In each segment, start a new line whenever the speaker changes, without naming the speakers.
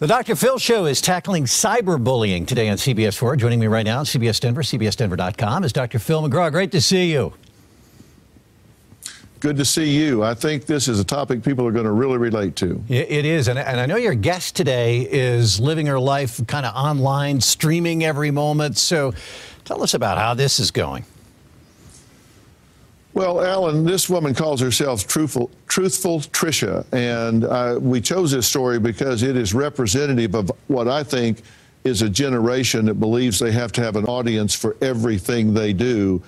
The Dr. Phil Show is tackling cyberbullying today on CBS 4. Joining me right now, CBS Denver, CBSDenver.com, is Dr. Phil McGraw. Great to see you.
Good to see you. I think this is a topic people are going to really relate to.
It is, and I know your guest today is living her life kind of online, streaming every moment. So tell us about how this is going.
Well, Alan, this woman calls herself Truthful Tricia, and we chose this story because it is representative of what I think is a generation that believes they have to have an audience for everything they do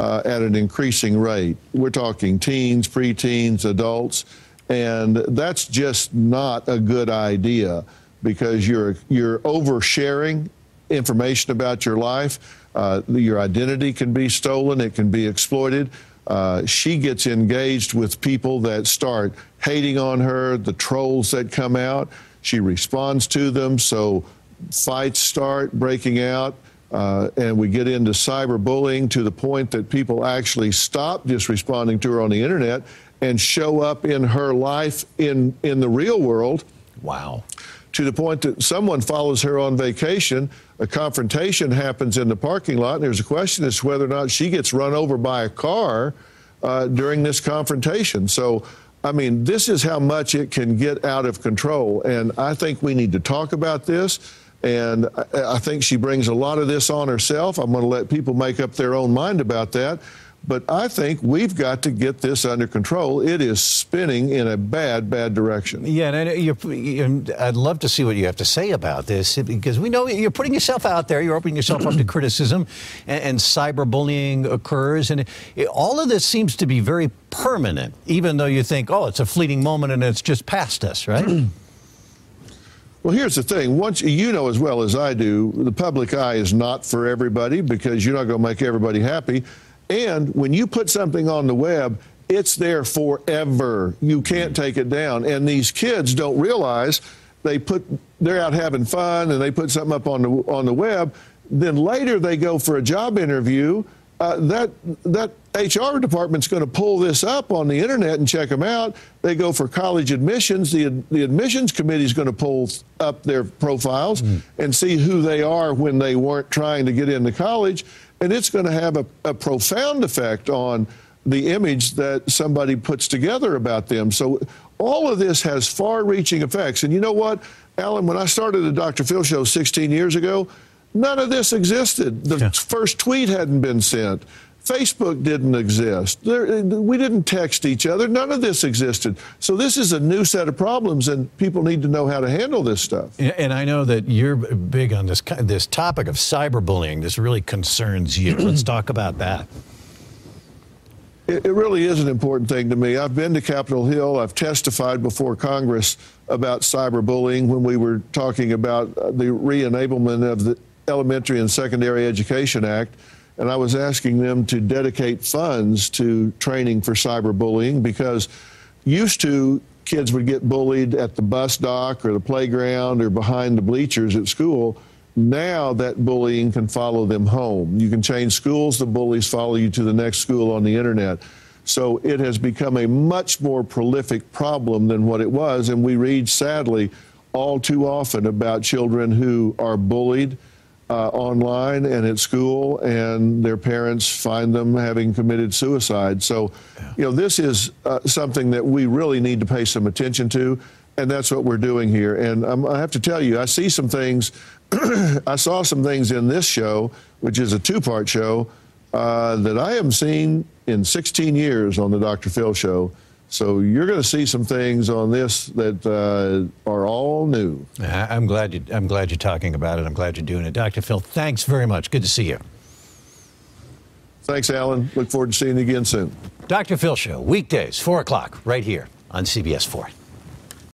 at an increasing rate. We're talking teens, preteens, adults, and that's just not a good idea because you're oversharing information about your life. Your identity can be stolen. It can be exploited. She gets engaged with people that start hating on her, the trolls that come out. She responds to them, so fights start breaking out, and we get into cyberbullying to the point that people actually stop just responding to her on the internet and show up in her life in the real world.
Wow.
To the point that someone follows her on vacation, a confrontation happens in the parking lot, and there's a question as to whether or not she gets run over by a car during this confrontation. So, I mean, this is how much it can get out of control, and I think we need to talk about this, and I think she brings a lot of this on herself. I'm going to let people make up their own mind about that. But I think we've got to get this under control. It is spinning in a bad direction.
Yeah, and I'd love to see what you have to say about this, because we know you're putting yourself out there, you're opening yourself up to criticism, and cyberbullying occurs, and all of this seems to be very permanent, even though you think, oh, it's a fleeting moment and it's just past us, right?
Well, here's the thing. Once you know as well as I do, the public eye is not for everybody because you're not going to make everybody happy. And when you put something on the web, it's there forever. You can't take it down. And these kids don't realize they're out having fun and they put something up on the web. Then later they go for a job interview. That HR department's going to pull this up on the internet and check them out. They go for college admissions. The admissions committee is going to pull up their profiles and see who they are when they weren't trying to get into college. And it's going to have a profound effect on the image that somebody puts together about them. So all of this has far-reaching effects. And you know what, Alan, when I started the Dr. Phil Show 16 years ago, none of this existed. The first tweet hadn't been sent. Facebook didn't exist. We didn't text each other. None of this existed. So this is a new set of problems, and people need to know how to handle this stuff.
And I know that you're big on this topic of cyberbullying. This really concerns you. Let's talk about that.
It really is an important thing to me. I've been to Capitol Hill. I've testified before Congress about cyberbullying when we were talking about the re-enablement of the Elementary and Secondary Education Act. And I was asking them to dedicate funds to training for cyberbullying because used to kids would get bullied at the bus dock or the playground or behind the bleachers at school. Now that bullying can follow them home. You can change schools, the bullies follow you to the next school on the internet. So it has become a much more prolific problem than what it was. And we read, sadly, all too often about children who are bullied online and at school, and their parents find them having committed suicide. So, you know, this is something that we really need to pay some attention to, and that's what we're doing here. And I have to tell you, I see some things, I saw some things in this show, which is a two-part show, that I haven't seen in 16 years on the Dr. Phil Show. So you're going to see some things on this that are all new.
I'm glad you're talking about it. I'm glad you're doing it. Dr. Phil, thanks very much. Good to see you.
Thanks, Alan. Look forward to seeing you again soon.
Dr. Phil Show, weekdays, 4 o'clock, right here on CBS 4.